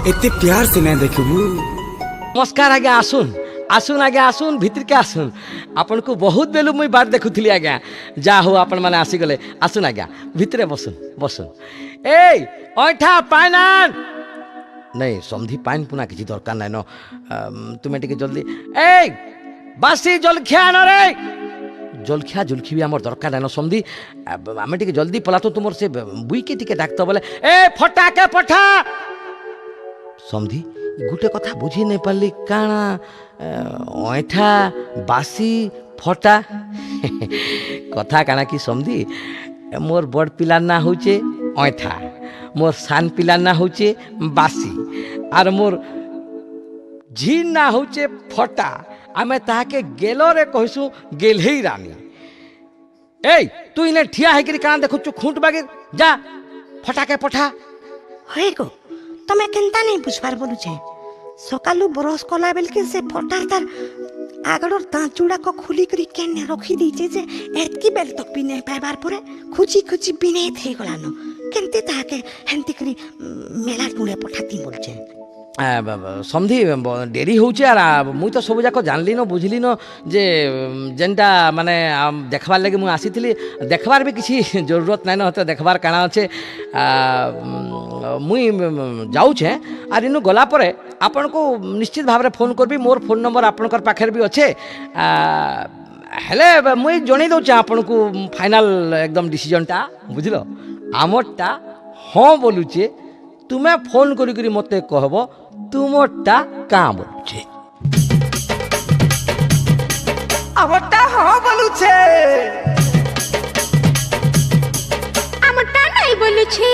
एते प्यार से नहीं देखबू। नमस्कार आज्ञा आसुन आसुन आज्ञा आसुन भीतर के आसुन आपन को बहुत बेलू मुई बात देखुली आज्ञा जा हो आपण माने आसीगले आसुन आज्ञा भितरे बसुन बसुन ए ओठा पानान नहीं समधी पाइन पुना किसी दरकार नाइन तुम्हें टिके जल्दी ए बासी जलखिया न रे जलखिया जुलखी भी आम दरकार नाइन समधी आम टिके जल्दी पला तो तुम से बुई के टिके डाकत बोले ए फटा के पठा समधी गुटे कथा बुझी नहीं पाली काना ऐठा बासी फटा कथा काना कि समधी मोर बड़ पिला ना होचे ऐठा मोर सान पिला ना होचे बासी आर मोर झी ना होचे फटा आमे ताके गेलो रे कहसु गेलही रानी ए तू इने ठिया है कि कान देखु खूंट बागे जा फटा के पठा होए गो तमे केनता नहीं बुझबार बोलु छे सकालू ब्रश कला बेल के से फटार तार आगड़ दाँचुड़ा को खुली करी केने रखी दीचे जे एतकी बेल तक भी नहीं पाइबार परे खुची खुची बिने थे गलानो केनते ताके हेंती करी मेला टुड़े पठाती बोल छे समधी डेरी होचे आर मुई तो सब जाक जानली न बुझली न जे जेनटा माने देखबार लगे मुई आसीथिली देखबार भी किसी जरूरत नाइन हते देखबार काना अच्छे मुई जाऊे आर इनु गला परे आपन को निश्चित भाव फोन करबी मोर फोन नंबर आपनकर पाखे भी अच्छे हेले मुई जणई दउचे आपन को फाइनल एकदम डिसीजनटा बुझलो आमरटा हाँ बोलुचे तुम्हें फोन करी करी मते कहबो तुमटा का बोलुचे আমটা हाँ बोलुछे আমটা নাই বলুছি